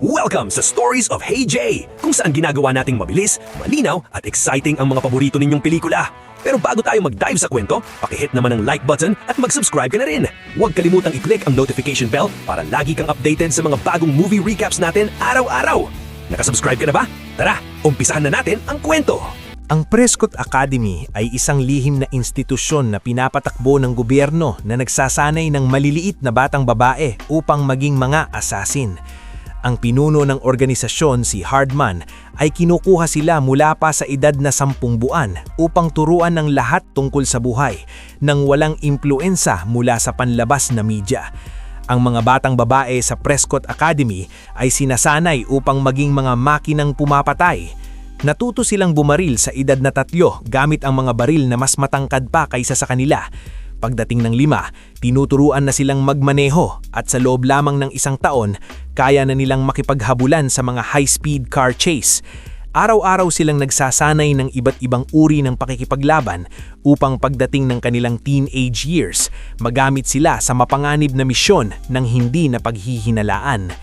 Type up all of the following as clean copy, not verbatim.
Welcome sa Stories of Hey J, kung saan ginagawa nating mabilis, malinaw at exciting ang mga paborito ninyong pelikula. Pero bago tayo mag-dive sa kwento, pakihit naman ang like button at mag-subscribe ka na rin. Huwag kalimutang i-click ang notification bell para lagi kang updated sa mga bagong movie recaps natin araw-araw. Nakasubscribe ka na ba? Tara, umpisahan na natin ang kwento! Ang Prescott Academy ay isang lihim na institusyon na pinapatakbo ng gobyerno na nagsasanay ng maliliit na batang babae upang maging mga asasin. Ang pinuno ng organisasyon, si Hardman, ay kinukuha sila mula pa sa edad na 10 buwan upang turuan ng lahat tungkol sa buhay nang walang impluensa mula sa panlabas na media. Ang mga batang babae sa Prescott Academy ay sinasanay upang maging mga makinang pumapatay. Natuto silang bumaril sa edad na 3 gamit ang mga baril na mas matangkad pa kaysa sa kanila. Pagdating ng 5, tinuturuan na silang magmaneho at sa loob lamang ng 1 taon, kaya na nilang makipaghabulan sa mga high-speed car chase. Araw-araw silang nagsasanay ng iba't ibang uri ng pakikipaglaban upang pagdating ng kanilang teenage years, magamit sila sa mapanganib na misyon ng hindi na paghihinalaan.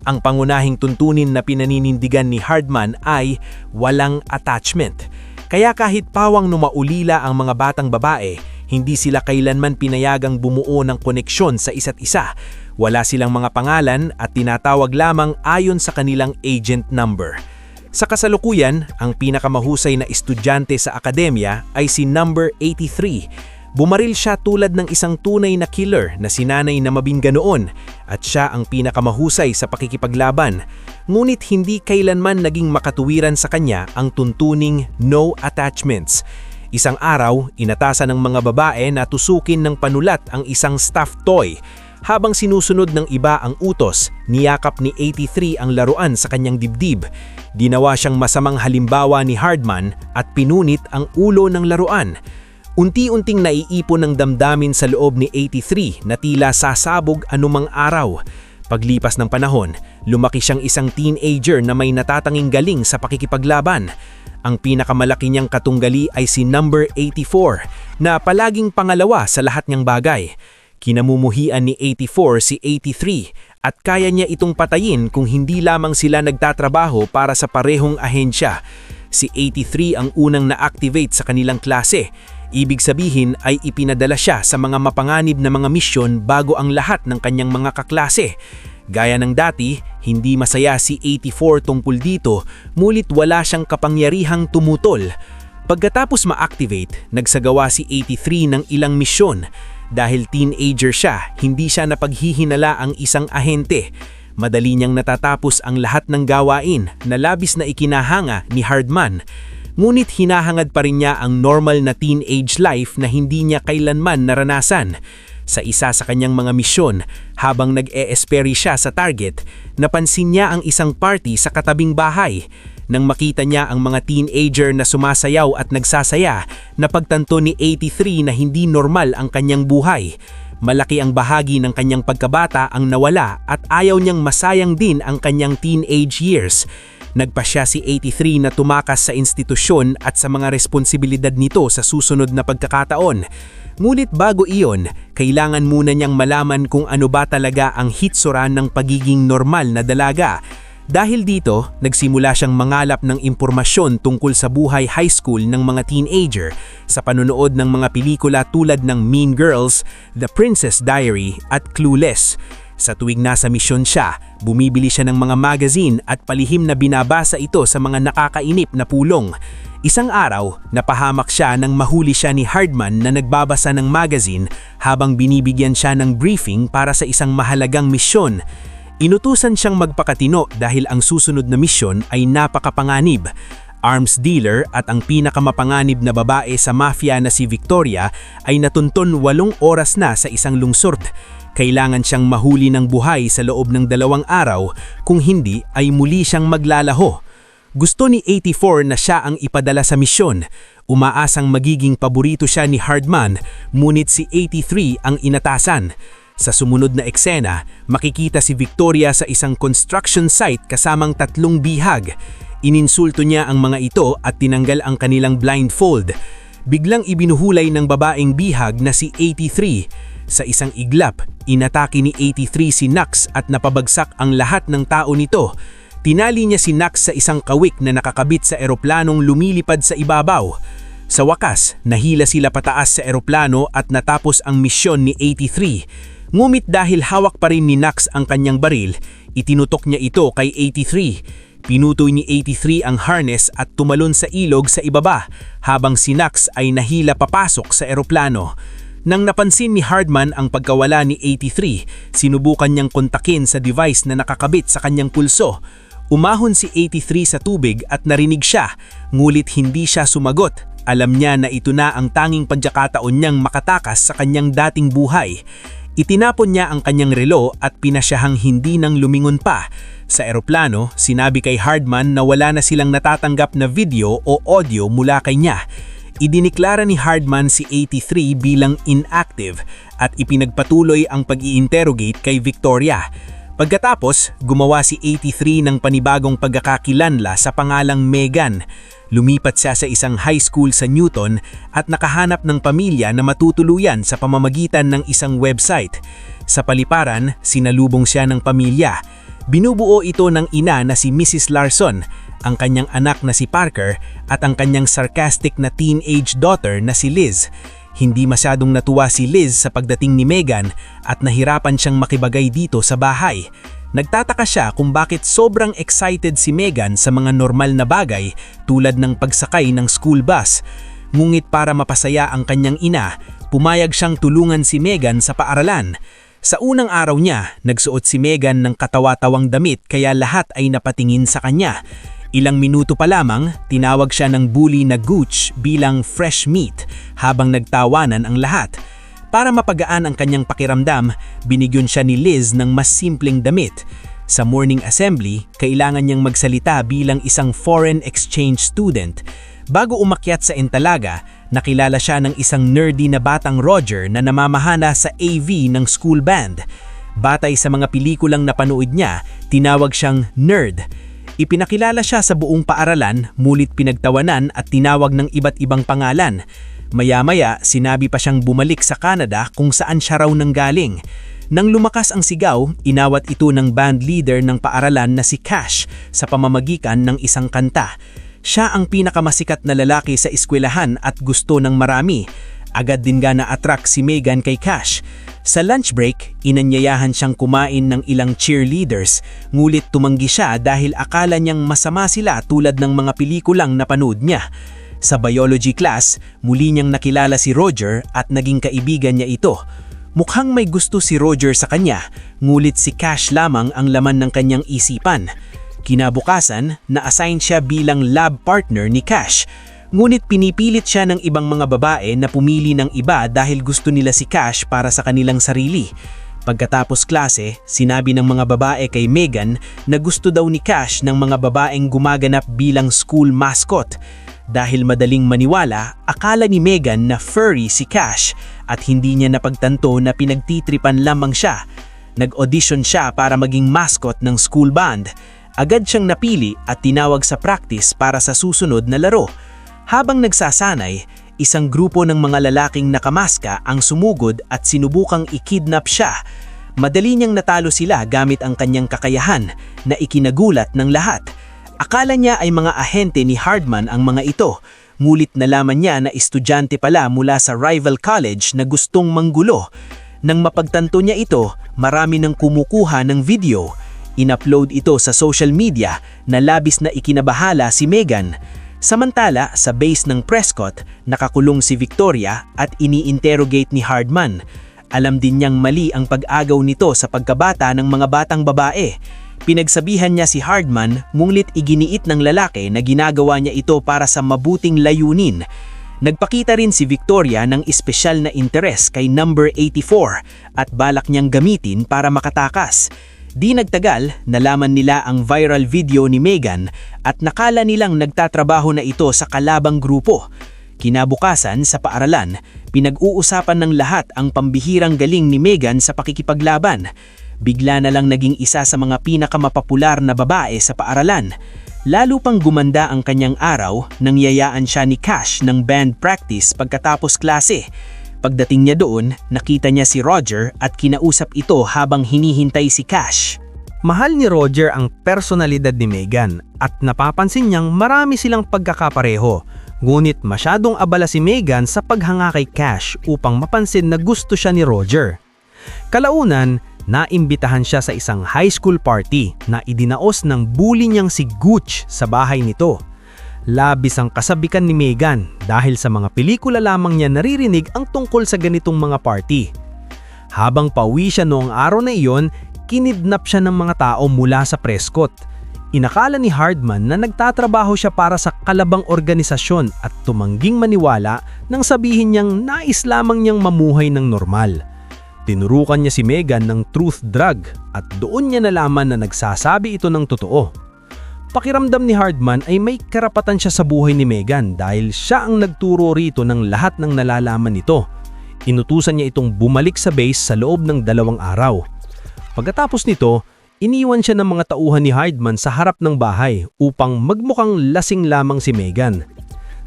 Ang pangunahing tuntunin na pinaninindigan ni Hardman ay walang attachment. Kaya kahit pawang numaulila ang mga batang babae, hindi sila kailanman pinayagang bumuo ng koneksyon sa isa't isa. Wala silang mga pangalan at tinatawag lamang ayon sa kanilang agent number. Sa kasalukuyan, ang pinakamahusay na estudyante sa akademya ay si number 83. Bumaril siya tulad ng isang tunay na killer na sinanay na mabingga noon at siya ang pinakamahusay sa pakikipaglaban. Ngunit hindi kailanman naging makatuwiran sa kanya ang tuntuning no attachments. Isang araw, inatasan ng mga babae na tusukin ng panulat ang isang stuffed toy. Habang sinusunod ng iba ang utos, niyakap ni 83 ang laruan sa kanyang dibdib. Ginawa siyang masamang halimbawa ni Hardman at pinunit ang ulo ng laruan. Unti-unting naiipon ng damdamin sa loob ni 83 na tila sasabog anumang araw. Paglipas ng panahon, lumaki siyang isang teenager na may natatanging galing sa pakikipaglaban. Ang pinakamalaki niyang katunggali ay si number 84 na palaging pangalawa sa lahat niyang bagay. Kinamumuhian ni 84 si 83 at kaya niya itong patayin kung hindi lamang sila nagtatrabaho para sa parehong ahensya. Si 83 ang unang na-activate sa kanilang klase. Ibig sabihin ay ipinadala siya sa mga mapanganib na mga misyon bago ang lahat ng kanyang mga kaklase. Gaya ng dati, hindi masaya si 84 tungkol dito, mulit wala siyang kapangyarihang tumutol. Pagkatapos ma-activate, nagsagawa si 83 ng ilang misyon. Dahil teenager siya, hindi siya napaghihinala ang isang ahente. Madali niyang natatapos ang lahat ng gawain na labis na ikinahanga ni Hardman. Ngunit hinahangad pa rin niya ang normal na teenage life na hindi niya kailanman naranasan. Sa isa sa kanyang mga misyon, habang nag-e-esperi siya sa target, napansin niya ang isang party sa katabing bahay. Nang makita niya ang mga teenager na sumasayaw at nagsasaya, napagtanto ni 83 na hindi normal ang kanyang buhay. Malaki ang bahagi ng kanyang pagkabata ang nawala at ayaw niyang masayang din ang kanyang teenage years. Nagpasya si 83 na tumakas sa institusyon at sa mga responsibilidad nito sa susunod na pagkakataon. Ngunit bago iyon, kailangan muna niyang malaman kung ano ba talaga ang hitsuran ng pagiging normal na dalaga. Dahil dito, nagsimula siyang mangalap ng impormasyon tungkol sa buhay high school ng mga teenager sa panonood ng mga pelikula tulad ng Mean Girls, The Princess Diary at Clueless. Sa tuwing nasa misyon siya, bumibili siya ng mga magazine at palihim na binabasa ito sa mga nakakainip na pulong. Isang araw, napahamak siya nang mahuli siya ni Hardman na nagbabasa ng magazine habang binibigyan siya ng briefing para sa isang mahalagang misyon. Inutusan siyang magpakatino dahil ang susunod na misyon ay napakapanganib. Arms dealer at ang pinakamapanganib na babae sa mafia na si Victoria ay natunton 8 oras na sa isang lungsod. Kailangan siyang mahuli ng buhay sa loob ng 2 araw, kung hindi ay muli siyang maglalaho. Gusto ni 84 na siya ang ipadala sa misyon. Umaasang magiging paborito siya ni Hardman, ngunit si 83 ang inatasan. Sa sumunod na eksena, makikita si Victoria sa isang construction site kasamang 3 bihag. Ininsulto niya ang mga ito at tinanggal ang kanilang blindfold. Biglang ibinuhulay ng babaeng bihag na si 83. Sa isang iglap, inatake ni 83 si Nux at napabagsak ang lahat ng tao nito. Tinali niya si Nux sa isang kawik na nakakabit sa eroplanong lumilipad sa ibabaw. Sa wakas, nahila sila pataas sa eroplano at natapos ang misyon ni 83. Ngumit dahil hawak pa rin ni Nux ang kanyang baril, itinutok niya ito kay 83. Pinutoy ni 83 ang harness at tumalon sa ilog sa ibaba, habang si Nux ay nahila papasok sa eroplano. Nang napansin ni Hardman ang pagkawala ni 83, sinubukan niyang kontakin sa device na nakakabit sa kanyang pulso. Umahon si 83 sa tubig at narinig siya, ngulit hindi siya sumagot. Alam niya na ito na ang tanging pagkakataon niyang makatakas sa kanyang dating buhay. Itinapon niya ang kanyang relo at pinasyahang hindi nang lumingon pa. Sa eroplano, sinabi kay Hardman na wala na silang natatanggap na video o audio mula kay niya. Idiniklara ni Hardman si 83 bilang inactive at ipinagpatuloy ang pag-i-interrogate kay Victoria. Pagkatapos, gumawa si 83 ng panibagong pagkakakilanla sa pangalang Megan. Lumipat siya sa isang high school sa Newton at nakahanap ng pamilya na matutuluyan sa pamamagitan ng isang website. Sa paliparan, sinalubong siya ng pamilya. Binubuo ito ng ina na si Mrs. Larson, ang kanyang anak na si Parker at ang kanyang sarcastic na teenage daughter na si Liz. Hindi masyadong natuwa si Liz sa pagdating ni Megan at nahirapan siyang makibagay dito sa bahay. Nagtataka siya kung bakit sobrang excited si Megan sa mga normal na bagay tulad ng pagsakay ng school bus. Ngunit para mapasaya ang kanyang ina, pumayag siyang tulungan si Megan sa paaralan. Sa unang araw niya, nagsuot si Megan ng katawa-tawang damit kaya lahat ay napatingin sa kanya. Ilang minuto pa lamang, tinawag siya ng bully na Gooch bilang fresh meat habang nagtawanan ang lahat. Para mapagaan ang kanyang pakiramdam, binigyan siya ni Liz ng mas simpleng damit. Sa morning assembly, kailangan niyang magsalita bilang isang foreign exchange student. Bago umakyat sa entalaga, nakilala siya ng isang nerdy na batang Roger na namamahana sa AV ng school band. Batay sa mga pelikulang napanood niya, tinawag siyang nerd. Ipinakilala siya sa buong paaralan, mulit pinagtawanan at tinawag ng iba't ibang pangalan. Maya-maya, sinabi pa siyang bumalik sa Canada kung saan siya raw nanggaling. Nang lumakas ang sigaw, inawat ito ng band leader ng paaralan na si Cash sa pamamagitan ng isang kanta. Siya ang pinakamasikat na lalaki sa eskwelahan at gusto ng marami. Agad din nga na-attract si Megan kay Cash. Sa lunch break, inanyayahan siyang kumain ng ilang cheerleaders, ngulit tumanggi siya dahil akala niyang masama sila tulad ng mga pelikulang napanood niya. Sa biology class, muli niyang nakilala si Roger at naging kaibigan niya ito. Mukhang may gusto si Roger sa kanya, ngulit si Cash lamang ang laman ng kanyang isipan. Kinabukasan, na-assign siya bilang lab partner ni Cash. Ngunit pinipilit siya ng ibang mga babae na pumili ng iba dahil gusto nila si Cash para sa kanilang sarili. Pagkatapos klase, sinabi ng mga babae kay Megan na gusto daw ni Cash ng mga babaeng gumaganap bilang school mascot. Dahil madaling maniwala, akala ni Megan na furry si Cash at hindi niya napagtanto na pinagtitripan lamang siya. Nag-audition siya para maging mascot ng school band. Agad siyang napili at tinawag sa practice para sa susunod na laro. Habang nagsasanay, isang grupo ng mga lalaking nakamaska ang sumugod at sinubukang i-kidnap siya. Madali niyang natalo sila gamit ang kanyang kakayahan na ikinagulat ng lahat. Akala niya ay mga ahente ni Hardman ang mga ito, ngulit nalaman niya na estudyante pala mula sa rival college na gustong manggulo. Nang mapagtanto niya ito, marami nang kumukuha ng video. In-upload ito sa social media na labis na ikinabahala si Megan. Samantala, sa base ng Prescott, nakakulong si Victoria at ini-interrogate ni Hardman. Alam din niyang mali ang pag-agaw nito sa pagkabata ng mga batang babae. Pinagsabihan niya si Hardman, ngunit iginiit ng lalaki na ginagawa niya ito para sa mabuting layunin. Nagpakita rin si Victoria ng espesyal na interes kay number 84 at balak niyang gamitin para makatakas. Di nagtagal, nalaman nila ang viral video ni Megan at nakala nilang nagtatrabaho na ito sa kalabang grupo. Kinabukasan sa paaralan, pinag-uusapan ng lahat ang pambihirang galing ni Megan sa pakikipaglaban. Bigla na lang naging isa sa mga pinakamapopular na babae sa paaralan. Lalo pang gumanda ang kanyang araw nang yayaan siya ni Cash ng band practice pagkatapos klase. Pagdating niya doon, nakita niya si Roger at kinausap ito habang hinihintay si Cash. Mahal ni Roger ang personalidad ni Megan at napapansin niyang marami silang pagkakapareho. Ngunit masyadong abala si Megan sa paghanga kay Cash upang mapansin na gusto siya ni Roger. Kalaunan, naimbitahan siya sa isang high school party na idinaos ng bully niyang si Gooch sa bahay nito. Labis ang kasabikan ni Megan dahil sa mga pelikula lamang niya naririnig ang tungkol sa ganitong mga party. Habang pauwi siya noong araw na iyon, kinidnap siya ng mga tao mula sa Prescott. Inakala ni Hardman na nagtatrabaho siya para sa kalabang organisasyon at tumangging maniwala nang sabihin niyang nais lamang niyang mamuhay ng normal. Tinurukan niya si Megan ng truth drug at doon niya nalaman na nagsasabi ito ng totoo. Pakiramdam ni Hardman ay may karapatan siya sa buhay ni Megan dahil siya ang nagturo rito ng lahat ng nalalaman nito. Inutusan niya itong bumalik sa base sa loob ng 2 araw. Pagkatapos nito, iniwan siya ng mga tauhan ni Hardman sa harap ng bahay upang magmukhang lasing lamang si Megan.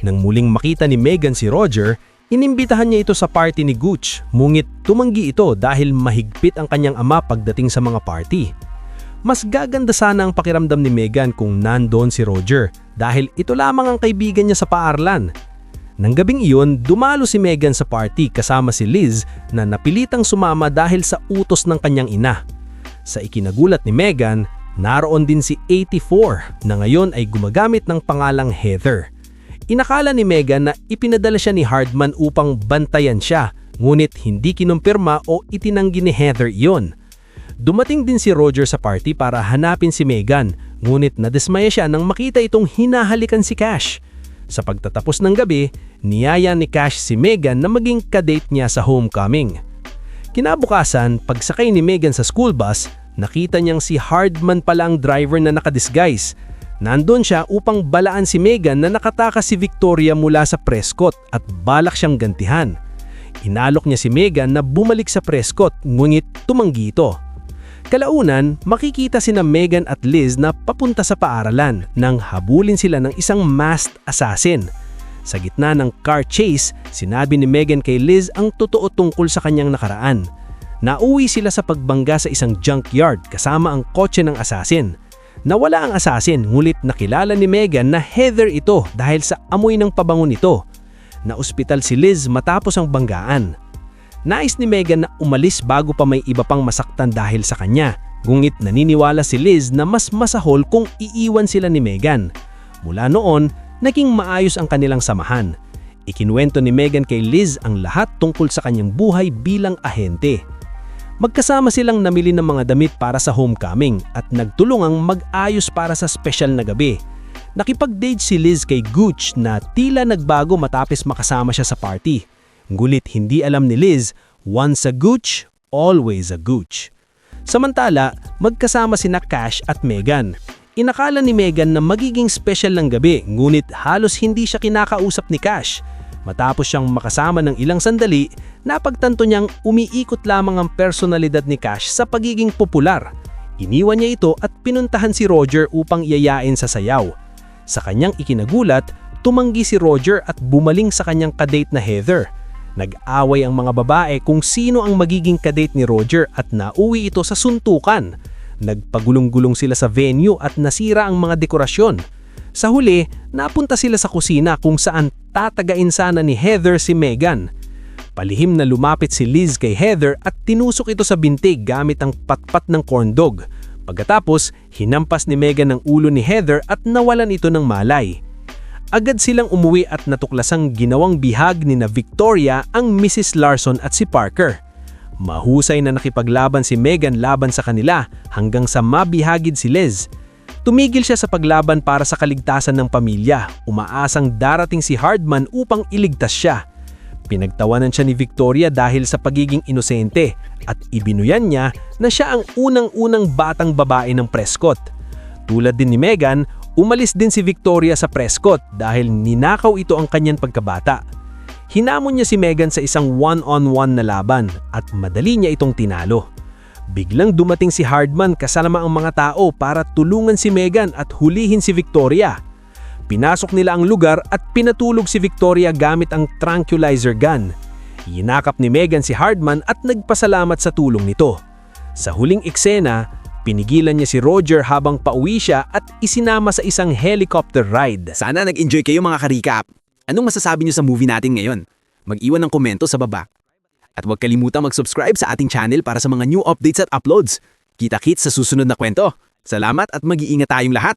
Nang muling makita ni Megan si Roger, inimbitahan niya ito sa party ni Gooch, ngunit tumanggi ito dahil mahigpit ang kanyang ama pagdating sa mga party. Mas gaganda sana ang pakiramdam ni Megan kung nandoon si Roger dahil ito lamang ang kaibigan niya sa paaralan. Nang gabing iyon, dumalo si Megan sa party kasama si Liz na napilitang sumama dahil sa utos ng kanyang ina. Sa ikinagulat ni Megan, naroon din si 84 na ngayon ay gumagamit ng pangalang Heather. Inakala ni Megan na ipinadala siya ni Hardman upang bantayan siya, ngunit hindi kinumpirma o itinanggi ni Heather iyon. Dumating din si Roger sa party para hanapin si Megan, ngunit nadismaya siya nang makita itong hinahalikan si Cash. Sa pagtatapos ng gabi, niyaya ni Cash si Megan na maging kadate niya sa homecoming. Kinabukasan, pagsakay ni Megan sa school bus, nakita niyang si Hardman pala ang driver na nakadisguise. Nandun siya upang balaan si Megan na nakatakas si Victoria mula sa Prescott at balak siyang gantihan. Inalok niya si Megan na bumalik sa Prescott, ngunit tumanggi ito. Kalaunan, makikita sina Megan at Liz na papunta sa paaralan nang habulin sila ng isang masked assassin. Sa gitna ng car chase, sinabi ni Megan kay Liz ang totoo tungkol sa kanyang nakaraan. Nauwi sila sa pagbangga sa isang junkyard kasama ang kotse ng assassin. Nawala ang assassin, ngulit nakilala ni Megan na Heather ito dahil sa amoy ng pabango nito. Naospital si Liz matapos ang banggaan. Nais ni Megan na umalis bago pa may iba pang masaktan dahil sa kanya, ngunit naniniwala si Liz na mas masahol kung iiwan sila ni Megan. Mula noon, naging maayos ang kanilang samahan. Ikinuwento ni Megan kay Liz ang lahat tungkol sa kanyang buhay bilang ahente. Magkasama silang namili ng mga damit para sa homecoming at nagtulungang mag-ayos para sa special na gabi. Nakipag-date si Liz kay Gooch na tila nagbago matapos makasama siya sa party. Ngulit hindi alam ni Liz, once a Gooch, always a Gooch. Samantala, magkasama sina Cash at Megan. Inakala ni Megan na magiging special ng gabi, ngunit halos hindi siya kinakausap ni Cash. Matapos siyang makasama ng ilang sandali, napagtanto niyang umiikot lamang ang personalidad ni Cash sa pagiging popular. Iniwan niya ito at pinuntahan si Roger upang iyayain sa sayaw. Sa kanyang ikinagulat, tumanggi si Roger at bumaling sa kanyang kadate na Heather. Nag-away ang mga babae kung sino ang magiging kadate ni Roger at nauwi ito sa suntukan. Nagpagulong-gulong sila sa venue at nasira ang mga dekorasyon. Sa huli, napunta sila sa kusina kung saan tatagain sana ni Heather si Megan. Palihim na lumapit si Liz kay Heather at tinusok ito sa bintig gamit ang patpat ng corn dog. Pagkatapos, hinampas ni Megan ang ulo ni Heather at nawalan ito ng malay. Agad silang umuwi at natuklasang ginawang bihag ni na Victoria ang Mrs. Larson at si Parker. Mahusay na nakipaglaban si Megan laban sa kanila hanggang sa mabihagid si Liz. Tumigil siya sa paglaban para sa kaligtasan ng pamilya, umaasang darating si Hardman upang iligtas siya. Pinagtawanan siya ni Victoria dahil sa pagiging inosente at ibinuyan niya na siya ang unang-unang batang babae ng Prescott. Tulad din ni Megan, umalis din si Victoria sa Prescott dahil ninakaw ito ang kanyang pagkabata. Hinamon niya si Megan sa isang one-on-one na laban at madali niya itong tinalo. Biglang dumating si Hardman kasama ang mga tao para tulungan si Megan at hulihin si Victoria. Pinasok nila ang lugar at pinatulog si Victoria gamit ang tranquilizer gun. Yinakap ni Megan si Hardman at nagpasalamat sa tulong nito. Sa huling eksena, pinigilan niya si Roger habang pauwi siya at isinama sa isang helicopter ride. Sana nag-enjoy kayo mga karikap. Anong masasabi niyo sa movie natin ngayon? Mag-iwan ng komento sa baba. At huwag kalimutang mag-subscribe sa ating channel para sa mga new updates at uploads. Kita-kits sa susunod na kwento. Salamat at mag-iingat tayong lahat.